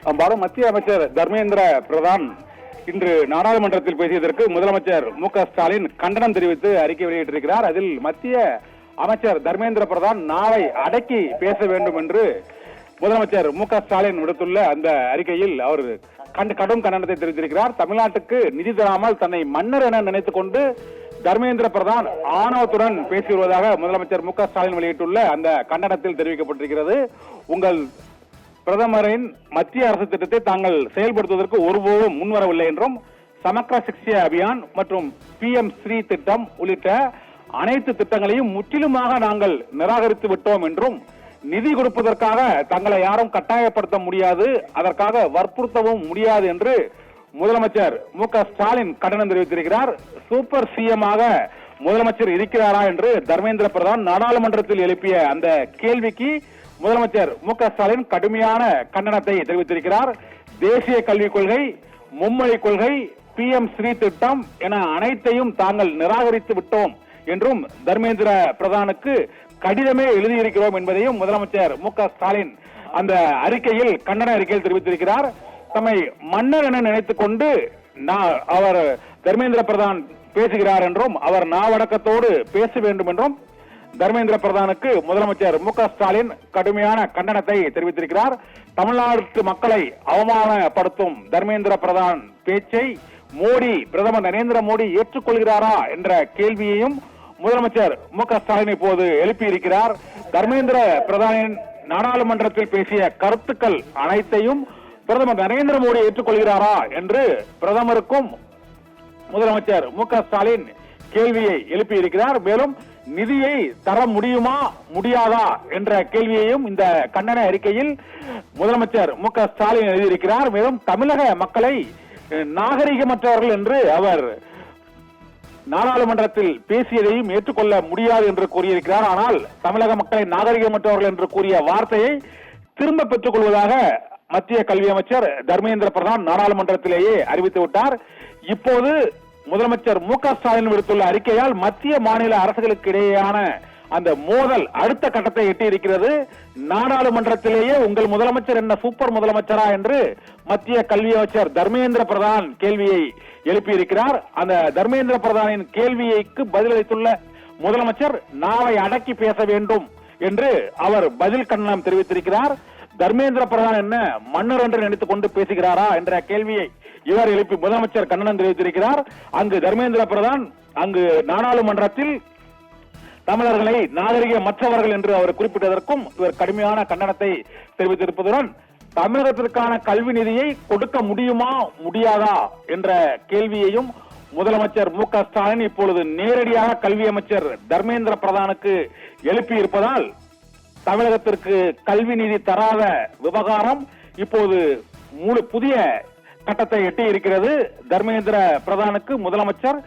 மத்திய அமைச்சர் தர்மேந்திர பிரதான் இன்று நாடாளுமன்றத்தில் பேசியதற்கு முதலமைச்சர் மு.க.ஸ்டாலின் கண்டனம் தெரிவித்து அறிக்கை வெளியிட்டிருக்கிறார். அதில் மத்திய அமைச்சர் தர்மேந்திர பிரதான் நாவை அடக்கி பேச வேண்டும் என்று முதலமைச்சர் மு.க.ஸ்டாலின் விடுத்துள்ள அந்த அறிக்கையில் அவர் கடும் கண்டனத்தை தெரிவித்திருக்கிறார். தமிழ்நாட்டுக்கு நிதி தராமல் தன்னை மன்னர் என நினைத்துக் கொண்டு தர்மேந்திர பிரதான் ஆணவத்துடன் பேசி வருவதாக முதலமைச்சர் மு.க.ஸ்டாலின் வெளியிட்டுள்ள அந்த கண்டனத்தில் தெரிவிக்கப்பட்டிருக்கிறது. உங்கள் பிரதமரின் மத்திய அரசு திட்டத்தை தாங்கள் செயல்படுத்துவதற்கு ஒருபோதும் முன்வரவில்லை என்றும், சமக்ர சிக்ஷா அபியான் மற்றும் PM ஸ்ரீ திட்டம் உள்ளிட்ட அனைத்து திட்டங்களையும் முற்றிலுமாக நாங்கள் நிராகரித்து விட்டோம் என்றும், நிதி கொடுப்பதற்காக தங்களை யாரும் கட்டாயப்படுத்த முடியாது, அதற்காக வற்புறுத்தவும் முடியாது என்று முதலமைச்சர் மு.க.ஸ்டாலின் கண்டனம் தெரிவித்திருக்கிறார். சூப்பர் சிஎம்-ஆக முதலமைச்சர் இருக்கிறாரா என்று தர்மேந்திர பிரதான் நாடாளுமன்றத்தில் எழுப்பிய அந்த கேள்விக்கு முதலமைச்சர் மு.க.ஸ்டாலின் கடுமையான கண்டனத்தை தெரிவித்திருக்கிறார். தேசிய கல்விக் கொள்கை, மும்மொழி கொள்கை, PM ஸ்ரீ திட்டம் என அனைத்தையும் தாங்கள் நிராகரித்து விட்டோம் என்றும் தர்மேந்திர பிரதானுக்கு கடிதமே எழுதியிருக்கிறோம் என்பதையும் முதலமைச்சர் மு.க.ஸ்டாலின் அந்த அறிக்கையில் கண்டன அறிக்கையில் தெரிவித்திருக்கிறார். தம்மை மன்னர் என நினைத்துக் கொண்டு அவர் தர்மேந்திர பிரதான் பேசுகிறார் என்றும், அவர் நாவடக்கத்தோடு பேச வேண்டும் என்றும் தர்மேந்திர பிரதானுக்கு முதலமைச்சர் மு.க.ஸ்டாலின் கடுமையான கண்டனத்தை தெரிவித்திருக்கிறார். தமிழ்நாட்டு மக்களை அவமானப்படுத்தும் தர்மேந்திர பிரதான் பேச்சை பிரதமர் நரேந்திர மோடி ஏற்றுக்கொள்கிறாரா என்ற கேள்வியையும் முதலமைச்சர் மு.க.ஸ்டாலின் இப்போது எழுப்பியிருக்கிறார். தர்மேந்திர பிரதானின் நாடாளுமன்றத்தில் பேசிய கருத்துக்கள் அனைத்தையும் பிரதமர் நரேந்திர மோடி ஏற்றுக்கொள்கிறாரா என்று பிரதமருக்கும் முதலமைச்சர் மு.க.ஸ்டாலின் கேள்வியை எழுப்பியிருக்கிறார். மேலும் நிதியை தர முடியுமா முடியாதா என்ற கேள்வியையும் இந்த கண்டன அறிக்கையில் முதலமைச்சர் மு.க.ஸ்டாலின் எழுதியிருக்கிறார். மேலும் தமிழக மக்களை நாகரிகமற்றவர்கள் என்று அவர் நாடாளுமன்றத்தில் பேசியதையும் ஏற்றுக்கொள்ள முடியாது என்று கூறியிருக்கிறார். ஆனால் தமிழக மக்களை நாகரிகமற்றவர்கள் என்று கூறிய வார்த்தையை திரும்ப பெற்றுக் கொள்வதாக மத்திய கல்வி அமைச்சர் தர்மேந்திர பிரதான் நாடாளுமன்றத்திலேயே அறிவித்து விட்டார். இப்போது முதலமைச்சர் மு.க.ஸ்டாலின் விடுத்துள்ள அறிக்கையால் மத்திய மாநில அரசுகளுக்கு இடையேயான அந்த மோதல் அடுத்த கட்டத்தை எட்டி இருக்கிறது. நாடாளுமன்றத்திலேயே உங்கள் முதலமைச்சர் என்ன சூப்பர் முதலமைச்சரா என்று மத்திய கல்வி அமைச்சர் தர்மேந்திர பிரதான் கேள்வியை எழுப்பியிருக்கிறார். அந்த தர்மேந்திர பிரதானின் கேள்விக்கு பதிலளித்துள்ள முதலமைச்சர் நாவை அடக்கி பேச வேண்டும் என்று அவர் பதில் கண்டனம் தெரிவித்திருக்கிறார். தர்மேந்திர பிரதான் என்ன மன்னர் என்று நினைத்துக் கொண்டு பேசுகிறாரா என்ற கேள்வியை இவர் எழுப்பி முதலமைச்சர் கண்டனம் தெரிவித்திருக்கிறார். அங்கு தர்மேந்திர பிரதான் அங்கு நாடாளுமன்றத்தில் தமிழர்களை நாகரிகமற்றவர்கள் என்று அவர் குறிப்பிட்டதற்கும் இவர் கடுமையான கண்டனத்தை தெரிவித்திருப்பதுடன், தமிழகத்திற்கான கல்வி நிதியை கொடுக்க முடியுமா முடியாதா என்ற கேள்வியையும் முதலமைச்சர் மு.க.ஸ்டாலின் இப்பொழுது நேரடியாக கல்வி அமைச்சர் தர்மேந்திர பிரதானுக்கு எழுப்பி இருப்பதால் தமிழகத்திற்கு கல்வி நிதி தராத விவகாரம் இப்போது புதிய கட்டத்தை எட்டி இருக்கிறது. தர்மேந்திர பிரதானுக்கு முதலமைச்சர்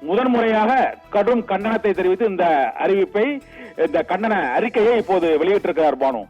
முதன்முறையாக கடும் கண்டனத்தை தெரிவித்து இந்த கண்டன அறிக்கையை இப்போது வெளியிட்டிருக்கிறார். பானு.